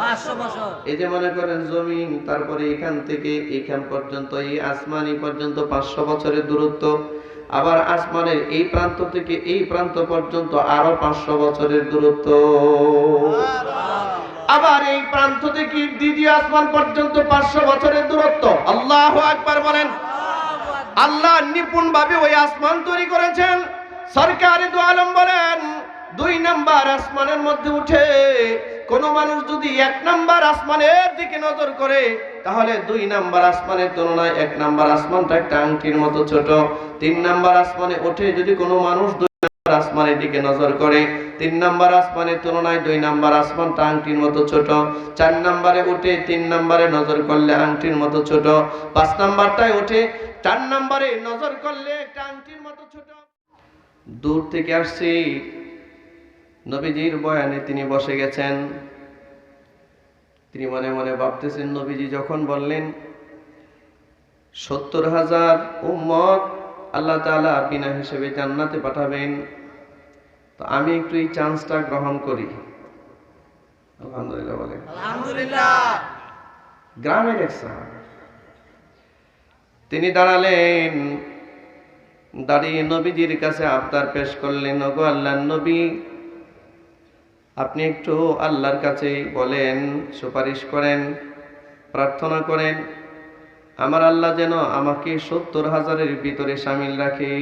500 বছর। এই যে মনে করেন জমিন, তারপরে এখান থেকে এখান পর্যন্ত, এই আসমান এই পর্যন্ত 500 বছরের দূরত্ব। আবার আসমানের এই প্রান্ত থেকে এই প্রান্ত পর্যন্ত আরো 500 বছরের দূরত্ব। আবার এই প্রান্ত থেকে দ্বিতীয় আসমান পর্যন্ত 500 বছরের দূরত্ব। আল্লাহু আকবার বলেন। আল্লাহ নিপুণ ভাবে ওই আসমান তৈরি করেছেন। সরকারে দু আলম বলেন, 2 নাম্বার আসমানের মধ্যে উঠে কোন মানুষ যদি 1 নাম্বার আসমানের দিকে নজর করে, তাহলে 2 নাম্বার আসমানের তুলনায় 1 নাম্বার আসমানটা একটা আংটির মতো ছোট। 3 নাম্বার আসমানে উঠে যদি কোনো মানুষ 2 নাম্বার আসমানের দিকে নজর করে, 3 নাম্বার আসমানের তুলনায় 2 নাম্বার আসমানটা আংটির মতো ছোট। 4 নাম্বারে উঠে 3 নাম্বারে নজর করলে আংটির মতো ছোট। 5 নাম্বারটায় উঠে 4 নাম্বারে নজর করলে একটা আংটির মতো ছোট। দূর থেকে আসছি, নবীজির বয়ানে তিনি বসে গেছেন। তিনি মনে মনে ভাবতেছেন, নবীজি যখন বললেন 70,000 উম্মত আল্লাহ তাআলা বিনা হিসেবে জান্নাতে পাঠাবেন, তো আমি একটু এই চান্সটা গ্রহণ করি। আলহামদুলিল্লাহ বলেন। আলহামদুলিল্লাহ। গ্রামের এক সাহাবী, তিনি দাঁড়ালেন, দাঁড়িয়ে নবীজির কাছে আবদার পেশ করলেন, ওগো আল্লাহর নবী, আপনি একটু আল্লাহর কাছে বলেন, সুপারিশ করেন, প্রার্থনা করেন, আমার আল্লাহ যেন আমাকে 70,000-এর ভিতরে শামিল রাখে।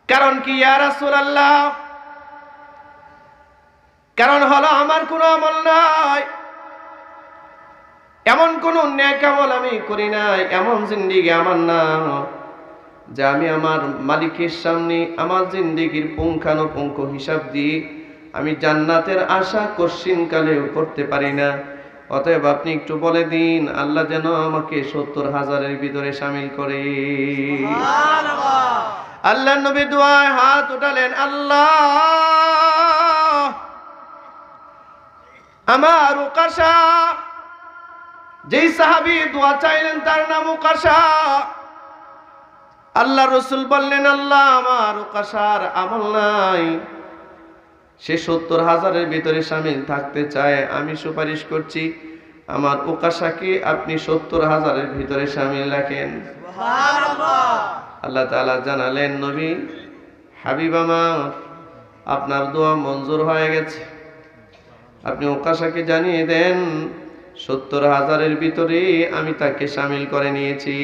কারণ কি ইয়া রাসূলুল্লাহ? কারণ হলো আমার কোনো আমল নাই, এমন কোন নেক আমল আমি করি নাই, এমন জিন্দেগি আমার না যে আমি আমার মালিকের সামনে আমার জিন্দেগির পুঙ্খানুপুঙ্খ হিসাব দিয়ে আমি জান্নাতের আশা কশিনকালেও করতে পারি না। অতএব আপনি একটু বলে দিন, আল্লাহ যেন আমাকে 70,000-এর ভিতরে শামিল করে। আল্লাহর নবী দুআয় হাত উঠালেন, আল্লাহ আমার উকাশা, যেই সাহাবী দোয়া চাইলেন তার নাম উকাশা। আল্লাহ রসুল বললেন, আল্লাহ আমার উকাশার আমল নাই, সে 70,000-এর ভিতরে শামিল থাকতে চায়, আমি সুপারিশ করছি আমার উকাশাকে আপনি 70,000-এর ভিতরে শামিল রাখেন। আল্লাহ তাআলা জানালেন, নবী হাবিব আমার, আপনার দোয়া মঞ্জুর হয়ে গেছে, আপনি উকাশাকে জানিয়ে দেন 70,000-এর ভিতরে আমি তাকে শামিল করে নিয়েছি।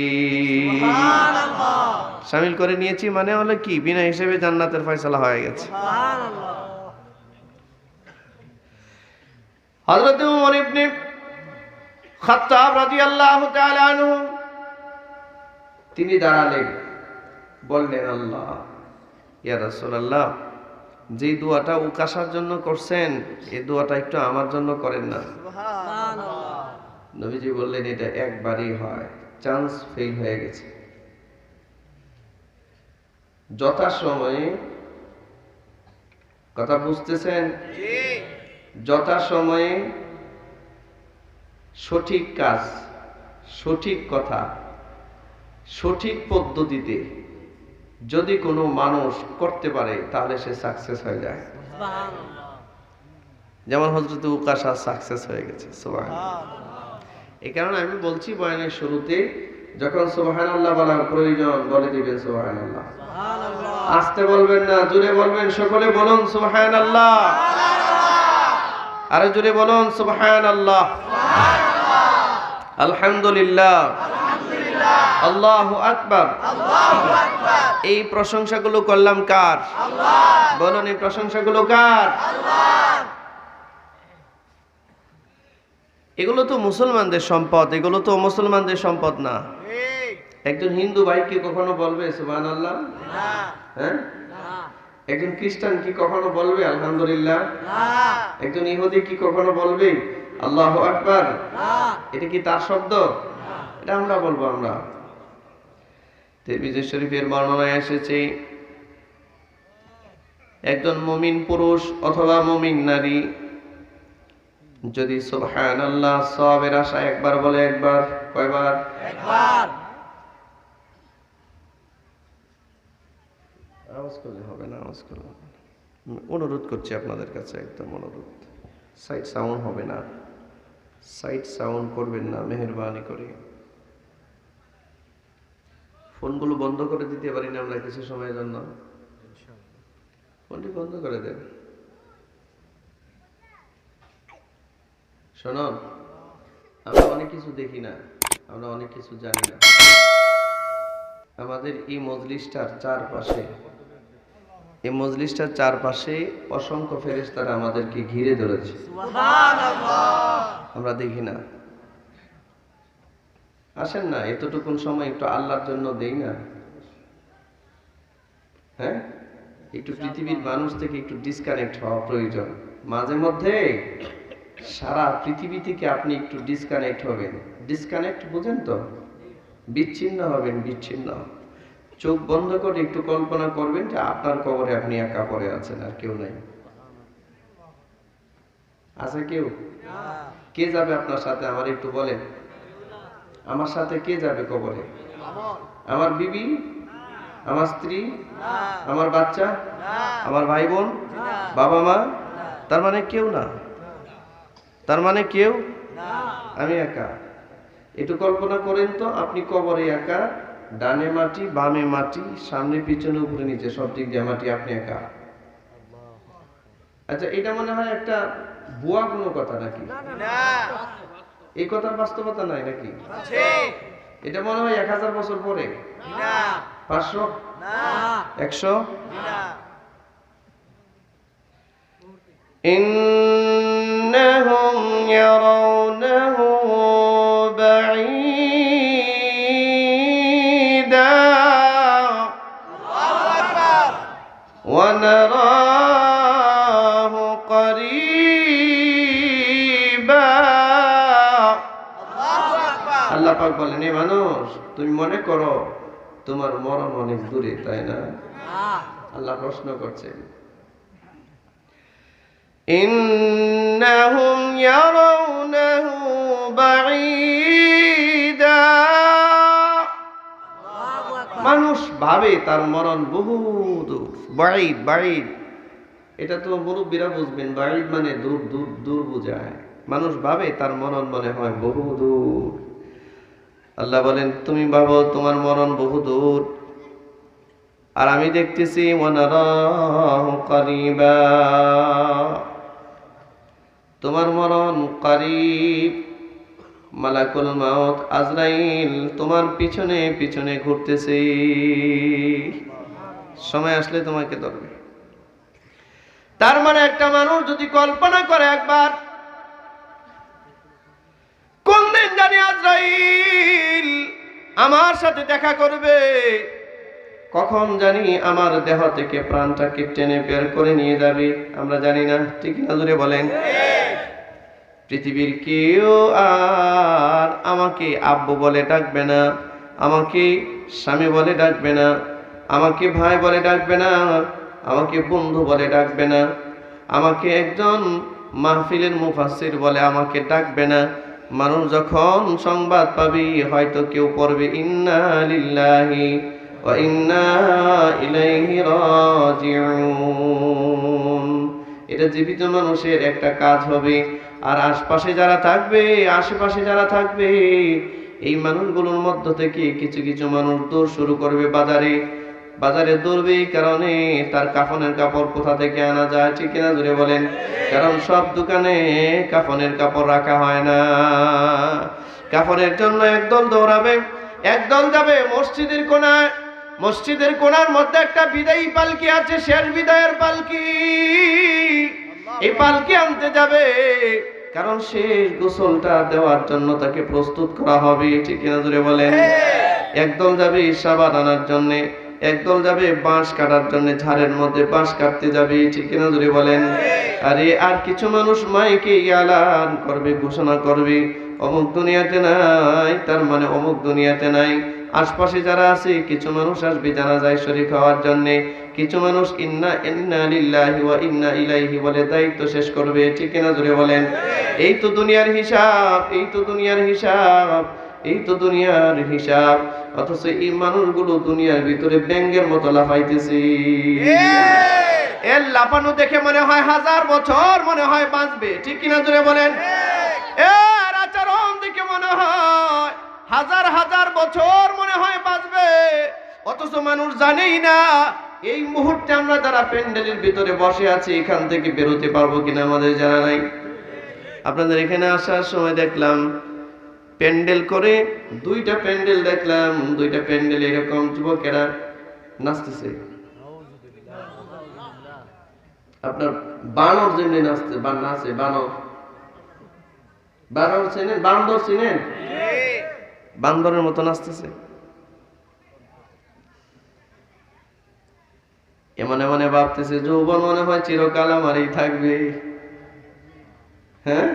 শামিল করে নিয়েছি মানে হলো কি, বিনা হিসেবে জান্নাতের ফয়সালা হয়ে গেছে। হযরত ওমর ইবনে খাত্তাব রাদিয়াল্লাহু তাআলা আনহু তিনি দাঁড়ালেন, বললেন, আল্লাহ ইয়া রাসূলুল্লাহ, যে দোয়াটা উকাশার জন্য করছেন এই দোয়াটা একটু আমার জন্য করেন না। সুবহানাল্লাহ। নবীজি বললেন, এটা একবারই হয়, চান্স ফেল হয়ে গেছে। যথাসময়ে, কথা বুঝতেছেন? জি। যথাসময়ে সঠিক কাজ, সঠিক কথা, সঠিক পদ্ধতিতে যদি কোনো মানুষ করতে পারে তাহলে সে সাকসেস হয়ে যায়। যেমন হযরত উকাশা সাকসেস হয়ে গেছে। সুবহানাল্লাহ। এই কারণে আমি বলছি বয়ানের শুরুতে যখন সুবহানাল্লাহ বলার প্রয়োজন বলে দিবেন সুবহানাল্লাহ। আস্তে বলবেন না, জোরে বলবেন। সকলে বলুন সুবহানাল্লাহ। আরো জোরে বলুন সুবহানাল্লাহ। আলহামদুলিল্লাহ, আল্লাহু আকবার। এই প্রশংসাগুলো করলাম কার? আল্লাহ। বলুন, এই প্রশংসাগুলো কার? আল্লাহ। এগুলো তো মুসলমানদের সম্পদ, এগুলো তো মুসলমানদের সম্পদ না। একজন হিন্দু ভাই কি কখনো বলবে সুবহানাল্লাহ? না। হ্যাঁ? একজন খ্রিস্টান কি কখনো বলবে আলহামদুলিল্লাহ? না। একজন ইহুদি কি কখনো বলবে আল্লাহু আকবার? না। এটা কি তার শব্দ? না। এটা আমরা বলবো। আমরা তিরমিজি শরীফের বর্ণনায় এসেছে, একজন মুমিন পুরুষ অথবা মুমিন নারী যদি সুবহানাল্লাহ সওয়াবের আশায় একবার বলে, একবার, কয়বার? একবার। আওয়াজ করলে হবে না, আওয়াজ করলে অনুরোধ করছি আপনাদের কাছে, একদম অনুরোধ। সাইড সাউন্ড হবে না, সাইড সাউন্ড করবেন না মেহেরবানি করে। ফোনগুলো বন্ধ করে দিতে পারি না আমরা কিছু সময়ের জন্য? ফোনটি বন্ধ করে দেন। শোনো, আমরা অনেক কিছু দেখি না, আমরা অনেক কিছু জানি না। আমাদের এই মজলিসটার চারপাশে অসংখ্য ফেরেশতারা আমাদেরকে ঘিরে ধরেছে, আমরা দেখি না। আসেন না, এতটুকুন সময় একটু আল্লাহর জন্য দেই না? হ্যাঁ, একটু পৃথিবীর মানুষ থেকে একটু ডিসকানেক্ট হওয়া প্রয়োজন। মাঝে মধ্যে সারা পৃথিবী থেকে আপনি একটু ডিসকানেক্ট হবেন। ডিসকানেক্ট বুঝেন তো? বিচ্ছিন্ন হবেন, বিচ্ছিন্ন। চোখ বন্ধ করে একটু কল্পনা করবেন যে আপনার কবরে আপনি একা পড়ে আছেন, আর কেউ নাই। আছে কেউ? কে যাবে আপনার সাথে? আমার একটু বলেন, আমার সাথে কে যাবে কবরে? আমার বিবি, আমার স্ত্রী, আমার বাচ্চা, আমার ভাই বোন, বাবা মা? তার মানে কেউ না, তার মানে কেউ, আমি একা। একটু কল্পনা করেন তো, আপনি কবরে একা, ডানে মাটি, বামে মাটি, সামনে পিছনে উপরে নিচে সব দিক দিয়ে মাটি, আপনি একা। আচ্ছা, এটা মনে হয় একটা ভুয়া কোনো কথা নাকি? এই কথার বাস্তবতা নাই নাকি? এটা মনে হয় 1000 বছর পরে, 500, 100। إنهم يرونه بعيدا ونراه قريبا। আল্লাহ পাক বলেন, এ মানুষ, তুমি মনে করো তোমার মরণ অনেক দূরে, তাই না? আল্লাহ প্রশ্ন করছেন, إنهم يرونه بعيدا। মানুষ ভাবে তার মরণ বহু দূর। বাঈদ, বাঈদ, এটা তো মুরব্বীরা বুঝবেন। বাঈদ মানে দূর, দূর, দূর বোঝায়। মানুষ ভাবে তার মরণ মনে হয় বহু দূর। আল্লাহ বলেন, তুমি ভাবো তোমার মরণ বহু দূর, আর আমি দেখতেছি ওয়ানারাহু কারীবা, তোমার মরণ কারীব। মালাকুল মাউত আজরাইল তোমার পিছনে পিছনে ঘুরতেছে, সময় আসলে তোমাকে ধরবে। তার মানে একটা মানুষ যদি কল্পনা করে একবার, কোন দিন জানি আজরাইল আমার সাথে দেখা করবে, কখন জানি আমার দেহ থেকে প্রাণটাকে টেনে বের করে নিয়ে যাবে, আমরা জানি না। ঠিক না? জোরে বলেন। পৃথিবীর কেউ আর আমাকে আব্বু বলে ডাকবে না, আমাকে স্বামী বলে ডাকবে না, আমাকে ভাই বলে ডাকবে না, আমাকে বন্ধু বলে ডাকবে না, আমাকে একজন মাহফিলের মুফাসসির বলে আমাকে ডাকবে না। মানুষ যখন সংবাদ পাবি, হয়তো কেউ পড়বে ইন্না লিল্লাহি ওয়া ইন্না ইলাইহি রাজিউন। এটা জীবিত মানুষের একটা কাজ হবে। আর আশেপাশে যারা থাকবে এই মানুষগুলোর মধ্য থেকে কিছু কিছু মানুষ দৌড় শুরু করবে বাজারে দৌড়বে। এই কারণে তার কাফনের কাপড় কোথা থেকে আনা যায়, ঠিক কিনা জোরে বলেন? কারণ সব দোকানে কাফনের কাপড় রাখা হয় না। কাফনের জন্য একদল দৌড়াবে, একদল যাবে মসজিদের কোণায়। মসজিদের কোণার মধ্যে একটা বিদায়ী পালকি আছে, শেষ বিদায়ের পালকি। এই পালকি আনতে যাবে, কারণ শেষ গোসলটা দেওয়ার জন্য তাকে প্রস্তুত করা হবে, ঠিক কিনা জোরে বলেন? একদল যাবে সাবান আনার জন্য, একদল যাবে বাঁশ কাটার জন্য, ঝাড়ের মধ্যে বাঁশ কাটতে যাবে, ঠিক কিনা জোরে বলেন? আর কিছু মানুষ মাইকে এলান করবে, ঘোষণা করবে, অমুক দুনিয়াতে নাই, তার মানে অমুক দুনিয়াতে নাই। আশপাশে যারা আছে কিছু মানুষ আসবে জানাজায় শরীক হওয়ার জন্য, কিছু মানুষ ইন্না লিল্লাহি ওয়া ইন্না ইলাইহি বলে দায়িত্ব শেষ করবে, ঠিক কিনা জোরে বলেন? এই তো দুনিয়ার হিসাব, এই তো দুনিয়ার হিসাব, এই তো দুনিয়ার হিসাব। অথচ এই মানুষগুলো দুনিয়ার ভিতরে ব্যাঙের মতো লাফাইতেছে। এর লাফানো দেখে মনে হয় 1000 বছর মনে হয় বাঁচবে, ঠিক কিনা জোরে বলেন? এর আচরণ দেখে মনে হয় হাজার হাজার বছর মনে হয় বাঁচবে, অথচ মানুষ জানেই না এই মুহূর্তে আমরা যারা প্যান্ডেলের ভিতরে বসে আছি এখান থেকে বেরোতে পারবো কিনা আমাদের জানা নাই। আপনাদের এখানে আসার সময় দেখলাম প্যান্ডেল করে, 2টা প্যান্ডেল দেখলাম, 2টা প্যান্ডেল এরকম যুবকেরা নাচতেছে। আপনার বানর যেমনি নাচতে নাচে, বানর চেনেন? বান্দর চেনেন? বান্দরের মতো নাচতেছে। এমনে মনে ভাবতেছে যৌবন মনে হয় চিরকাল আমারই থাকবে। হ্যাঁ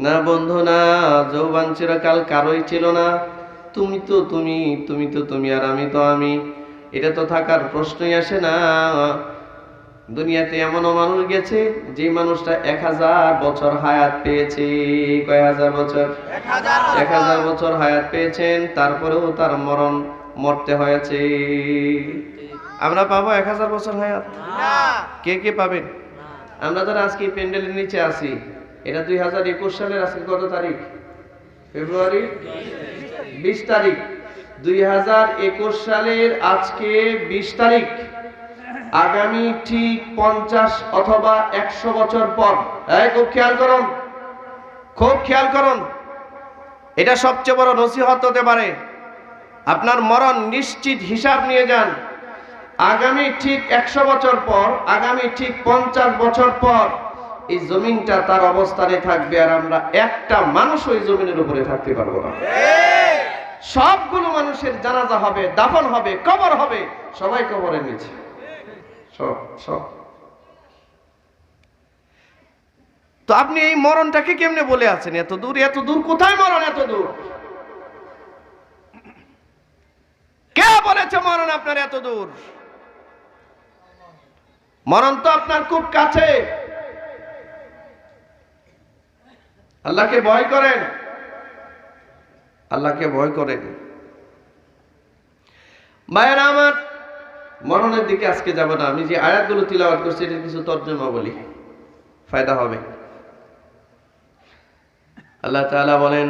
না বন্ধু না, যৌবন চিরকাল কারোই ছিল না। তুমি তো তুমি আর আমি তো আমি, এটা তো থাকার প্রশ্নই আসে না। দুনিয়াতে এমনও মানুষ গেছে যে মানুষটা 1000 বছর হায়াত পেয়েছে। কয় হাজার বছর? 1000 বছর হায়াত পেয়েছেন, তারপরেও তার মরতে হয়েছে। আমরা পাবো 1000 বছর হায়াত? কে কে পাবেন? আমরা যারা আজকে প্যান্ডেলের নিচে আছি, এটা 2021 সালের আজকে কত তারিখ? ফেব্রুয়ারি 20 তারিখ। 2021 সালের আজকে 20 তারিখ। আগামী ঠিক 50 অথবা 100 বছর পর, খুব খেয়াল করুন, এটা সবচেয়ে বড় নসিহত হতে পারে। আপনার মরণ নিশ্চিত হিসাব নিয়ে যান। আগামী ঠিক 100 বছর পর, আগামী ঠিক 50 বছর পর এই জমিনটা তার অবস্থানে থাকবে, আর আমরা একটা মানুষ ওই জমিনের উপরে থাকতে পারবো না। সবগুলো মানুষের জানাজা হবে, দাফন হবে, কবর হবে, সবাই কবরের নিচে। সব তো আপনি এই মরণটাকে কেমনে বলে আছেন এত দূর? কোথায় মরণ? এত দূর কে বলেছে মরণ আপনার এত দূর? মরণ তো আপনার খুব কাছে। আল্লাহকে ভয় করেন, আল্লাহকে ভয় করেন। ভাইয়েরা আমার, মরণের দিকে আজকে যাব না। আমি যে আয়াতগুলো তিলাওয়াত করছি এটার কিছু তর্জমা বলি, ফায়দা হবে। আল্লাহ তাআলা বলেন,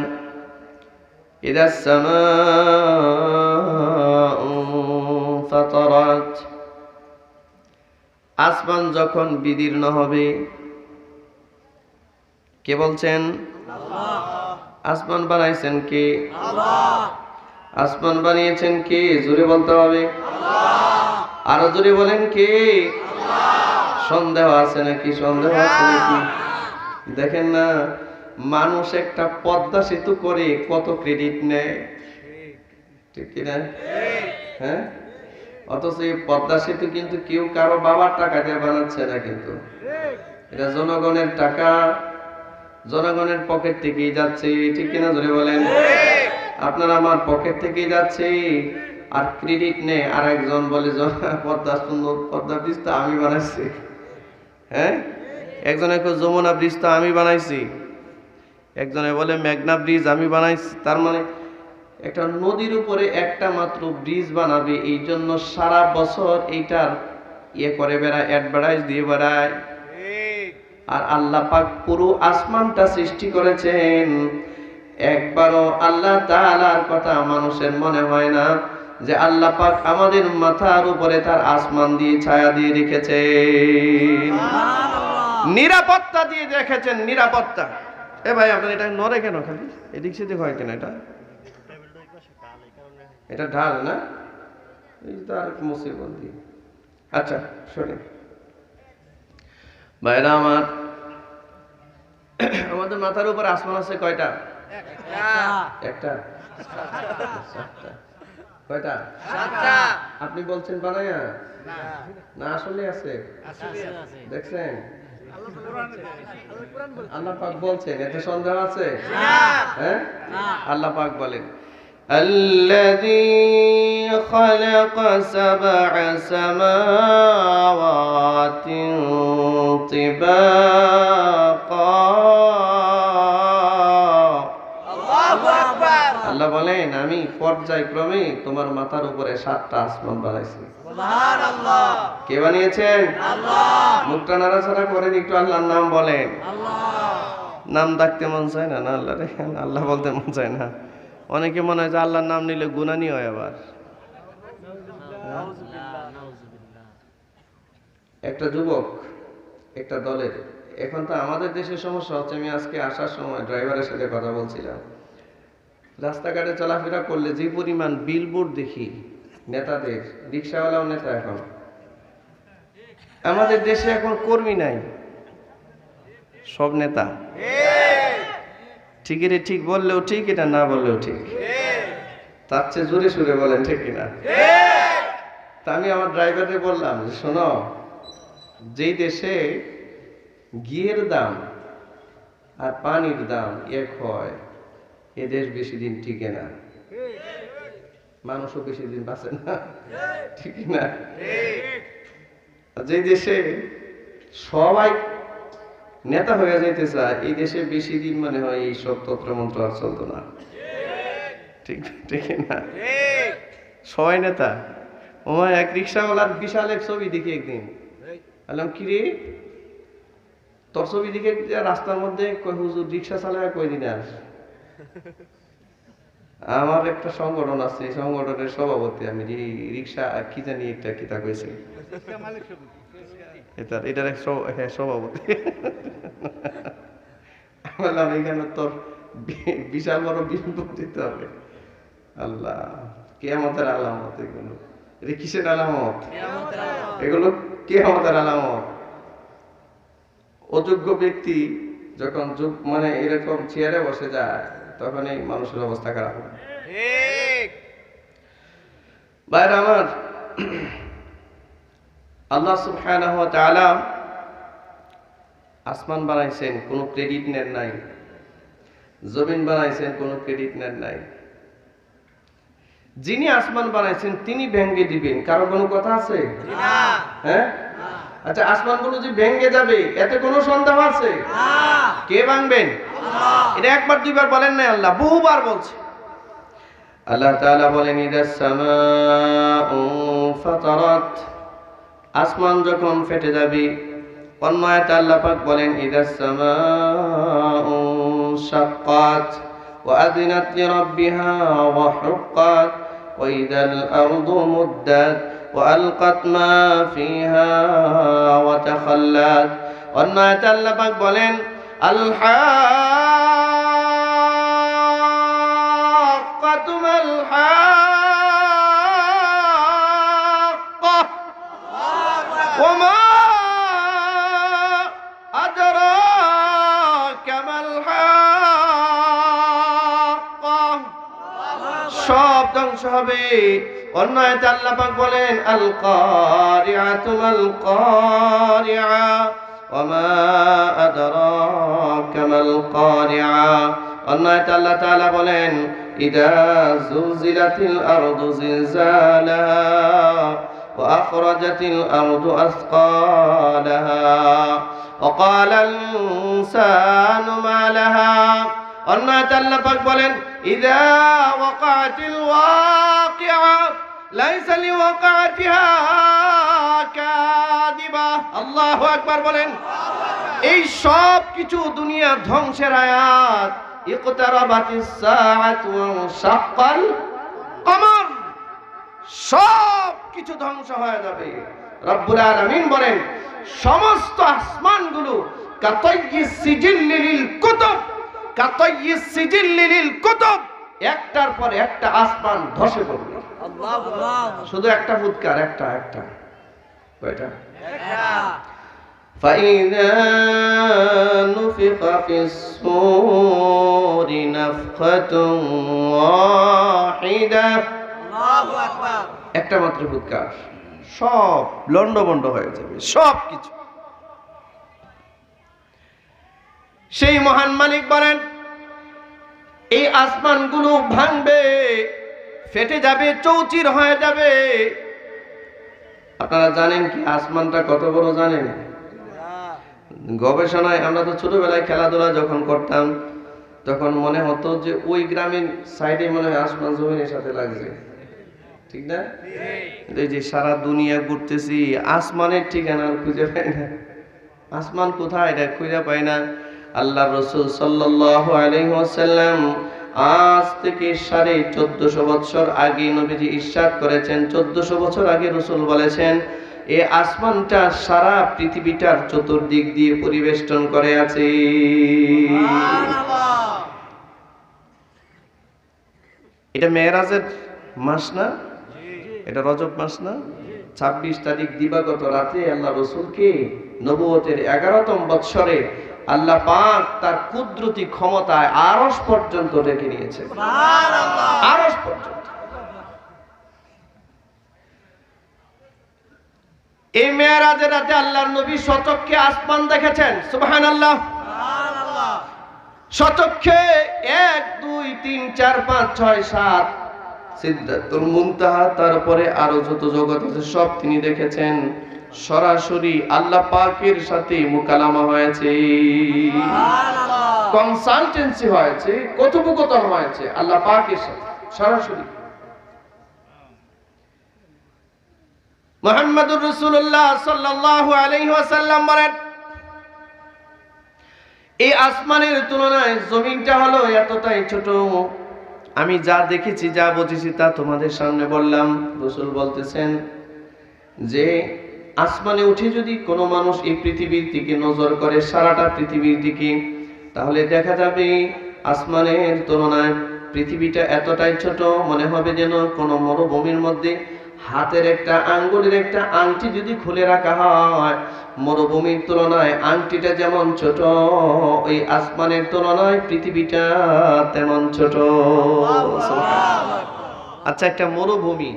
ইদাস সামাউ ফাতারাত, আসমান যখন বিদীর্ণ হবে। কে বলছেন? আল্লাহ। আসমান বানাইছেন কে? আল্লাহ। আসমান বানিয়েছেন কে? জোরে বলতে হবে। আল্লাহ। আরো জোরে বলেন কে? আল্লাহ। সন্দেহ আছে নাকি? সন্দেহ আছে নাকি? দেখেন না, মানুষ একটা পদ্মা সেতু করে কত ক্রেডিট নেয়, ঠিক কিনা? হ্যাঁ, অথচ এই পদ্মা সেতু কিন্তু কেউ কারো বাবার টাকা দিয়ে বানাচ্ছে না, কিন্তু এটা জনগণের টাকা, জনগণের পকেট থেকেই যাচ্ছে, ঠিক কিনা জোরে বলেন? আপনার আমার পকেট থেকেই যাচ্ছে, আর ক্রেডিট নেই আর একজন বলে পদ্মা সুন্দর, পদ্মা ব্রিজ তো আমি বানাইছি। হ্যাঁ, একজনে যমুনা ব্রিজ তো আমি বানাইছি, একজনে বলে মেঘনা ব্রিজ আমি বানাইছি। তার মানে একটা নদীর উপরে একটা মাত্র ব্রিজ বানাবে, এই জন্য সারা বছর এইটার করে বেড়ায়, অ্যাডভার্টাইজ দিয়ে বেড়ায়। আর আল্লাহ পাক পুরো আসমানটা সৃষ্টি করেছেন, একবারও আল্লাহ তাআলার কথা মানুষের মনে হয় না যে আল্লাহ পাক আমাদের মাথার উপরে তার আসমান দিয়ে ছায়া দিয়ে রেখেছেন, নিরাপত্তা দিয়ে রেখেছেন, নিরাপত্তা। এ ভাই আপনার এটা নড়ে কেন? খালি এদিক সেদিক হয় কেন? এটা ঢাল না, এই তো আর মুসিবত দিয়ে। আচ্ছা শোনেন ভাইরা আমার, আমাদের মাথার উপর আসমান আছে কয়টা? একটা। কয়টা? আপনি বলছেন বানায়া না, আসলে আছে? দেখছেন আল্লাহ পাক বলছেন, এতে সন্দেহ আছে? হ্যাঁ, আল্লাহ পাক বলেন, الذي خلق 7 سماوات طباقا। আল্লাহ বলেন জানেন আমি পর্যায়ক্রমে তোমার মাথার উপরে 7টা আসমান বানাইছি। সুবহানাল্লাহ। কে বানিয়েছেন? আল্লাহ। মুখটা নাড়াচাড়া করেন, একটু আল্লাহর নাম বলেন। আল্লাহ। নাম ডাকতে মন চায় না? না আল্লাহ রে, আল্লাহ বলতে মন চায় না। অনেকে মনে হয় যে আল্লাহর নাম নিলে গুনানি হয়। আবার একটা যুবক একটা দলের, এখন তো আমাদের দেশের সমস্যা হচ্ছে, আমি আজকে আসার সময় ড্রাইভারের সাথে কথা বলছিলাম, রাস্তাঘাটে চলাফেরা করলে যে পরিমাণ বিলবোর্ড দেখি নেতাদের, রিক্সাওয়ালাও নেতা। এখন আমাদের দেশে এখন কর্মী নাই, সব নেতা। ঠিক রে, ঠিক বললেও ঠিক, এটা না বললেও ঠিক। তার চেয়ে জোরে সুরে বলেন ঠিক কিনা? তা আমি আমার ড্রাইভারকে বললাম যে শোনো, যেই দেশে ঘিয়ের দাম আর পানির দাম এক হয়, এ দেশ বেশি দিন টিকে না, মানুষও বেশি দিন বাঁচে না, ঠিক না? যে দেশে সবাই নেতা হয়ে যাইতে চায়, এই দেশে বেশি দিন মনে হয় এই সব তন্ত্রমন্ত্র আর চলতো না, ঠিক ঠিক না? সবাই নেতা। ওমায় এক রিক্সাওয়ালার বিশাল এক ছবি দেখি একদিন, বললাম কি রে তোর ছবি দেখে রাস্তার মধ্যে কই হুজুর রিক্সা চালায় কই দিন আর। আমার একটা সংগঠন আছে, এই সংগঠনের সভাপতি আমি, রিক্সা কি জানি একটা কিতা কইছে, এটার এক সভাপতি। বললাম এখানে তোর বিশাল বড় বিপদ দিতে হবে। আল্লাহ, কিয়ামতের আলামত এগুলো। এটা কিসের আলামত? এগুলো কিয়ামতের আলামত। অযোগ্য ব্যক্তি যখন মানে এরকম চেয়ারে বসে যায়, তখন এই মানুষের অবস্থা খারাপ হয়। ভাইরা আমার, আল্লাহ সুবহানাহু ওয়া তাআলা আসমান বানাইছেন, কোনো ক্রেডিট নেন নাই। জমিন বানাইছেন, কোনো ক্রেডিট নেন নাই। যিনি আসমান বানাইছেন তিনি ভেঙে দিবেন, কারো কোনো কথা আছে? হ্যাঁ, আচ্ছা, আসমানগুলো যে ভেঙে যাবে এতে কোনো সন্দেহ আছে? কে ভাঙবেন? এটা একবার দুইবার বলেন না, আল্লাহ বহুবার বলছে। আল্লাহ তাআলা বলেন ইদাস সামাউ ফাতারাত, আসমান যখন ফেটে যাবে। অন্য আয়াতে আল্লাহ পাক বলেন ইদাস সামাউ শাক্কাত ওয়া আযিনাত লিরাব্বিহা ওয়া হুক্কাত ওয়া ইদাল আরদু মুদ্দাত ওয়া আলকাত মা ফিহা ওয়া তাখাল্লাত। অন্য আয়াতে আল্লাহ পাক বলেন আল হাক্কাতু মাল হাক্কা ওয়া মা আদরাকা মাল হাক্কা। সব ধ্বংস হবে। অন্য আয়াতে আল্লাহ পাক বলেন আল কারিআতু মাল কারিআ ওয়া মা আদরাকা মাল কারিআ। অন্য আয়াতে আল্লাহ তাআলা বলেন ইদা যুলজিলাতিল আরদু জিলজালাহা ওয়া আখরাজাতিল আরদু আসকালাহা ওয়া ক্বালাল ইনসানু মা লাহা। অন্য আয়াতে আল্লাহ পাক বলেন ইযা ওয়াকাতিল ওয়াকিআ লাইসা লিওয়াকাতিহা কাযিবা। আল্লাহু আকবার বলেন। এই সব কিছু দুনিয়া ধ্বংসের আয়াত। ইকতারাবাতিস সাআতু ওয়া শাক্কাল কমর, সব কিছু ধ্বংস হয়ে যাবে। রব্বুল আলামিন বলেন সমস্ত আসমানগুলো কাতাইয়িস সিজিল্লিল কুতুব, কাতাইয়িস সিজিল্লিল কুতুব, একটার পর একটা আসমান ধসে পড়বে। আল্লাহ, শুধু একটা ফুৎকার, একটা কয়টা? একটা। فَإِذَا نُفِخَ فِي الصُّورِ نَفْخَةٌ وَاحِدَةٌ। আল্লাহু আকবার। একটা মাত্র ফুৎকার, সব লন্ডভন্ড হয়ে যাবে, সব কিছু। সেই মহান মালিক বলেন এই আসমানগুলো ভাঙবে, ফেটে যাবে, চৌচির হয়ে যাবে। আপনারা জানেন কি আসমানটা কত বড় জানেন? গবেষণায় আমরা তো ছোটবেলায় খেলাধুলা যখন করতাম, তখন মনে হতো যে ওই গ্রামের সাইডে মনে হয় আসমান জমিনের সাথে লাগছে, ঠিক না? এই যে সারা দুনিয়া ঘুরতেছি, আসমানের ঠিকানা খুঁজে পাই না। আসমান কোথায় এটা খুঁজে পাই না। আল্লাহ রাসূল সাল্লাল্লাহু আলাইহি ওয়াসাল্লাম আজ থেকে 1450 বছর আগে নবীজি ইরশাদ করেছেন, 1400 বছর আগে রাসূল বলেছেন, এই আসমানটা সারা পৃথিবীটার চতুর্দিক দিয়ে পরিবেষ্টন করে আছে। এটা মেরাজের মাস না? এটা রজব মাস না? 26 তারিখ দিবাগত রাতে আল্লাহ রাসূলকে নবুয়তের 11তম বৎসরে আল্লাহ পাক তার কুদরতি ক্ষমতায় আরশ পর্যন্ত ডেকে নিয়েছে। সুবহানাল্লাহ। আরশ পর্যন্ত। এই মেরাজের রাতে আল্লাহর নবী স্বচক্ষে আসমান দেখেছেন। সুবহানাল্লাহ। সুবহানাল্লাহ। স্বচক্ষে 1 2 3 4 5 6 7 সিদরাতুল মুনতাহা, তারপরে আরো যত জগৎ আছে সব তিনি দেখেছেন। সরাসরি আল্লাহ পাকের সাথে মুকালামা হয়েছে, সুবহানাল্লাহ, কনসালটেন্সি হয়েছে, কথোপকথন হয়েছে আল্লাহ পাকের সাথে সরাসরি। মুহাম্মদুর রাসূলুল্লাহ সাল্লাল্লাহু আলাইহি ওয়াসাল্লাম বলেন, এই আসমানের তুলনায় জমিনটা হলো এতটাই ছোট। আমি যা দেখেছি, যা বুঝেছি তা তোমাদের সামনে বললাম। রাসূল বলতেছেন যে আসমানে উঠে যদি কোনো মানুষ এই পৃথিবীর দিকে নজর করে, সারাটা পৃথিবীর দিকে, তাহলে দেখা যাবে আসমানের তুলনায় পৃথিবীটা এতটাই ছোট, মনে হবে যেন কোনো মরুভূমির মধ্যে হাতের একটা আঙ্গুলের একটা আংটি যদি খুলে রাখা হয়, মরুভূমির তুলনায় আংটিটা যেমন ছোট, ওই আসমানের তুলনায় পৃথিবীটা তেমন ছোট। আচ্ছা, একটা মরুভূমি,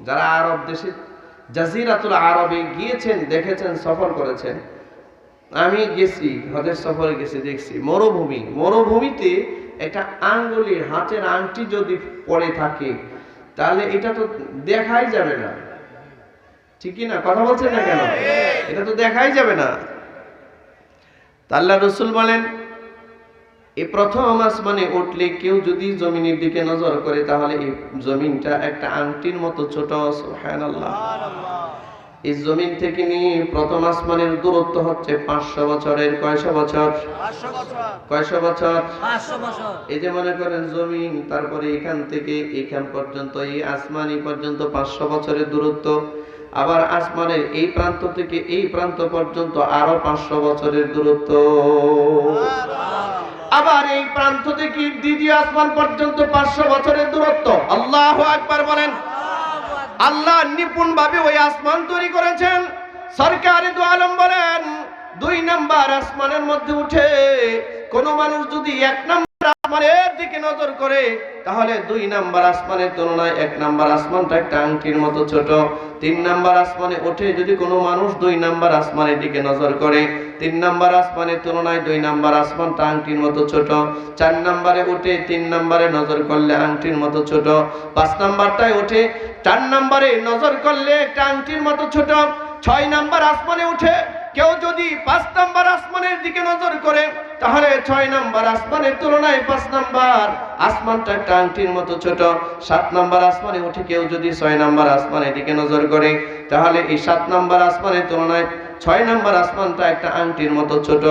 যারা আরব দেশে জাজিরাতুল আরবে গিয়েছেন, দেখেছেন, সফর করেছেন, আমি গেছি, হজের সফরে গেছি, দেখছি মরুভূমিতে একটা আঙ্গুলের হাতের আংটি যদি পড়ে থাকে তাহলে এটা তো দেখাই যাবে না, ঠিকই না? কথা বলছেন না কেন? এটা তো দেখাই যাবে না। আল্লাহ রাসূল বলেন, এই প্রথম আসমানে উঠলে কেউ যদি জমিনের দিকে নজর করে তাহলে এই জমিনটা একটা আংটির মতো ছোট। সুবহানাল্লাহ। এই জমিন থেকে নিয়ে প্রথম আসমানের দূরত্ব হচ্ছে 500 বছরের। কয়শো বছর? 500 বছর। কয়শো বছর? 500 বছর। এই যে মনে করেন জমিন, তারপরে এখান থেকে এখান পর্যন্ত, এই আসমানি পর্যন্ত 500 বছরের দূরত্ব। আবার আসমানের এই প্রান্ত থেকে এই প্রান্ত পর্যন্ত আরো 500 বছরের দূরত্ব। আবার এই প্রান্ত থেকে দ্বিতীয় আসমান পর্যন্ত 500 বছরের দূরত্ব। আল্লাহু আকবার বলেন। আল্লাহ নিপুণ ভাবে ওই আসমান তৈরি করেছেন। সরকারে দু আলম বলেন, 2 নাম্বার আসমানের মধ্যে উঠে কোন মানুষ যদি 1 নাম্বার আসমানের দিকে নজর করে তাহলে 2 নাম্বার আসমানের তুলনায় 1 নাম্বার আসমানটা একটা আংটির মতো ছোট। 3 নাম্বার আসমানে উঠে যদি কোনো মানুষ 2 নাম্বার আসমানের দিকে নজর করে, 3 নাম্বার আসমানের তুলনায় 2 নাম্বার আসমানটা আংটির মতো ছোট। 4 নাম্বারে উঠে 3 নাম্বারে নজর করলে আংটির মতো ছোট। 5 নাম্বারটায় উঠে 4 নাম্বারে নজর করলে একটা আংটির মতো ছোট। 6 নাম্বার আসমানে উঠে কেউ যদি 5 নাম্বার আসমানের দিকে নজর করে তাহলে 6 নাম্বার আসমানের তুলনায় 5 নাম্বার আসমানটা একটা আংটির মতো ছোট। 7 নাম্বার আসমানে উঠে কেউ যদি 6 নাম্বার আসমানের দিকে নজর করে তাহলে এই 7 নাম্বার আসমানের তুলনায় 6 নাম্বার আসমানটা একটা আংটির মতো ছোট।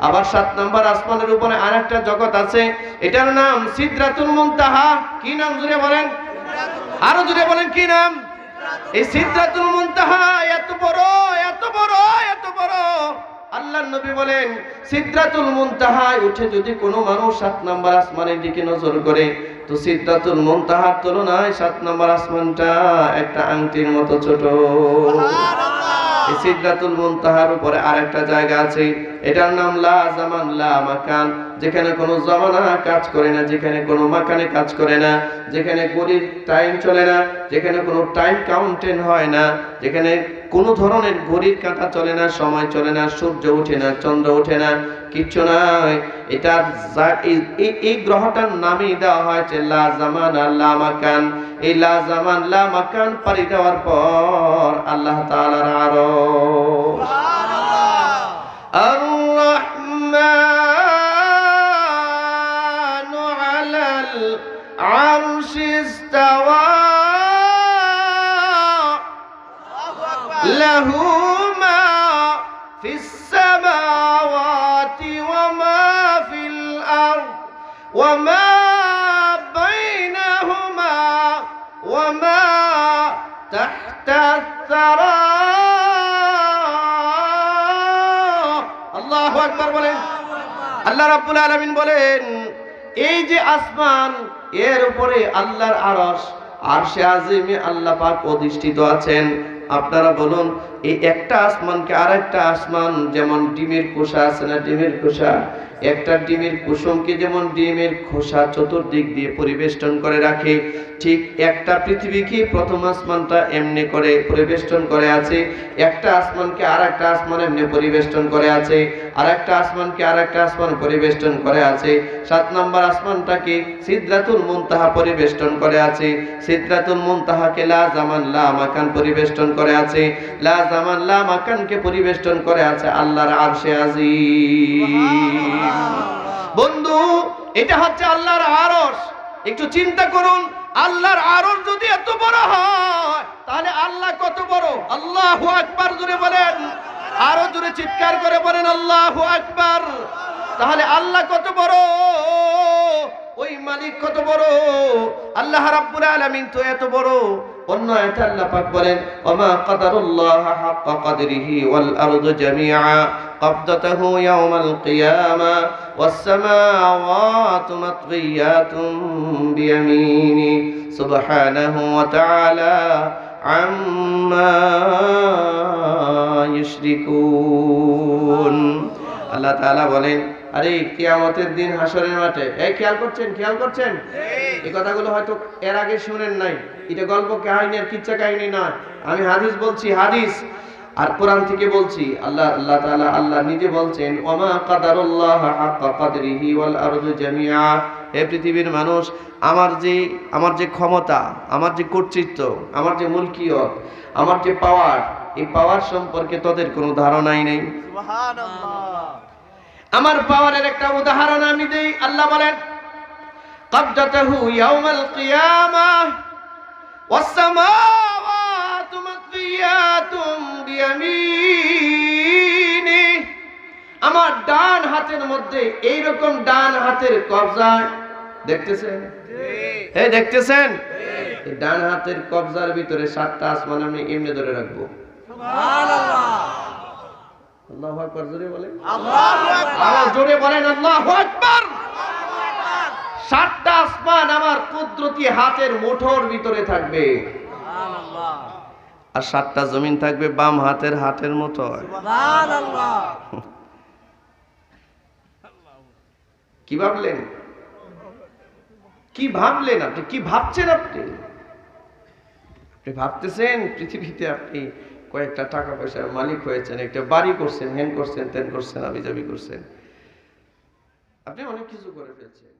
আবার 7 নাম্বার আসমানের উপরে আরেকটা জগৎ আছে, এটার নাম সিদরাতুল মুনতাহা। কি নাম জুড়ে বলেন? আরো জুড়ে বলেন, কি নাম? এই সিদরাতুল মুনতাহা এত বড়, এত বড়, এত বড়। আল্লাহর নবী বলেন, সিদরাতুল মুনতাহায় উঠে যদি কোনো মানুষ 7 নাম্বার আসমানের দিকে নজর করে তো সিদরাতুল মুনতাহার তুলনায় 7 নাম্বার আসমানটা একটা আংটির মতো ছোট। এই সিদরাতুল মুনতাহার উপরে আরেকটা জায়গা আছে, এটার নাম লা জামান লা মাকান, যেখানে কোনো জমানা কাজ করে না, যেখানে কোনো মাকানে কাজ করে না, যেখানে ঘড়ির টাইম চলে না, যেখানে কোনো টাইম কাউন্টেন হয় না, যেখানে কোনো ধরনের ঘড়ির কাঁটা চলে না, সময় চলে না, সূর্য ওঠে না, চন্দ্র ওঠে না, কিচ্ছু নাই। এটা এই গ্রহটার নামই দেওয়া হয়েছে লা জামান লা মাকান। এই লা জামান লা মাকান পাড়ি দেওয়ার পর আল্লাহ তাআলার আরশ, সুবহানাল্লাহ, আর-রহমান العرش استوى له ما في السماوات وما في الأرض وما بينهما وما تحت الثرى আল্লাহু আকবার বলেন। আল্লাহ রাব্বুল আলামিন বলেন এই যে আসমান এর উপরে আল্লাহর আরশ, আরশে আজিমে আল্লাহ পাক অধিষ্ঠিত আছেন। আপনারা বলুন এই একটা আসমানকে আরেকটা আসমান, যেমন ডিমের খোসা আছে না, ডিমের খোসা, একটা ডিমের কুসুমকে যেমন ডিমের খোসা চতুর্দিক দিয়ে পরিবেষ্টন করে রাখে, ঠিক একটা পৃথিবীকে প্রথম আসমানটা এমনি করে পরিবেষ্টন করে আছে, একটা আসমানকে আরেকটা আসমান এমনি পরিবেষ্টন করে আছে, আরেকটা আসমানকে আরেকটা আসমান পরিবেষ্টন করে আছে, 7 নম্বর আসমানটাকে সিদরাতুল মুনতাহা পরিবেষ্টন করে আছে, সিদরাতুল মুনতাহাকে লা জামান লা মাকান পরিবেষ্টন করে আছে, লা জামান লা মাকানকে পরিবেষ্টন করে আছে আল্লাহর আরশে আজিম। বন্ধু, এটা হচ্ছে আল্লাহর আরশ। একটু চিন্তা করুন, আল্লাহর আরশ যদি এত বড় হয় তাহলে আল্লাহ কত বড়। আল্লাহু আকবার জোরে বলেন, আরো জোরে চিৎকার করে বলেন আল্লাহু আকবার। তাহলে আল্লাহ কত বড়, ওই মালিক কত বড়, আল্লাহ রাব্বুল আলামিন তো এত বড়। অন্য আয়াতে আল্লাহ পাক বলেন ওমা কাদারুল্লাহ হাক্কা কদরিহি ওয়াল আরদু জামিআ ক্বাবদাতুহু ইয়াওমাল কিয়ামা ওয়াস সামাওয়াতু মাতওয়িয়াতুম বিয়ামিনি সুবহানাহু ওয়া তাআলা আম্মা ইউশরিকুন। আল্লাহ তাআলা বলেন, আরে কিয়ামতের দিন হাসরের মাঠে, এই খেয়াল করছেন এই কথাগুলো হয়তো এর আগে শুনেন নাই, এটা গল্প কাহিনী আর কিচ্ছা কাহিনী না, আমি হাদিস বলছি, হাদিস আর কোরআন থেকে বলছি। আল্লাহ তাআলা আল্লাহ নিজে বলছেন ওমা কাদারুল্লাহ হাক্কা কদরিহি ওয়াল আরদু জামিআ। হে পৃথিবীর মানুষ, আমার যে ক্ষমতা, আমার যে কর্তৃত্ব, আমার যে মুলকিয়ত, আমার যে পাওয়ার, এই পাওয়ার সম্পর্কে তোদের কোনো ধারণাই নেই। সুবহানাল্লাহ। আমার পাওয়ারের একটা উদাহরণ আমি দেই। আল্লাহ বলেন ক্বাবদাতুহু ইয়াওমাল কিয়ামাহ ওয়াস সামাওয়াতু মাতওয়িয়াতুম বিয়ামিনি। আমার ডান হাতের মধ্যে এইরকম ডান হাতের কবজা দেখতেছেন? এই দেখতেছেন? এই ডান হাতের কবজার ভিতরে 7টা আসমান আমি এমনি ধরে রাখবো। সুবহানাল্লাহ। আল্লাহু আকবার জোরে বলেন, আল্লাহু আকবার। আরো জোরে বলেন আল্লাহু আকবার। 7টা আসমান আমার কুদরতি হাতের মুঠোর ভিতরে থাকবে, সুবহানাল্লাহ। আর 7টা জমিন থাকবে বাম হাতের হাতের মুঠোয়। সুবহানাল্লাহ। কি ভাবলেন? কি ভাবলেন আপনি? কি ভাবছেন আপনি? আপনি ভাবতেছেন পৃথিবীতে আপনি কয়েকটা টাকা পয়সার মালিক হয়েছেন, একটা বাড়ি করছেন, হেন করছেন, তেন করছেন, আবিজাবি করছেন, আপনি অনেক কিছু করে ফেলছেন।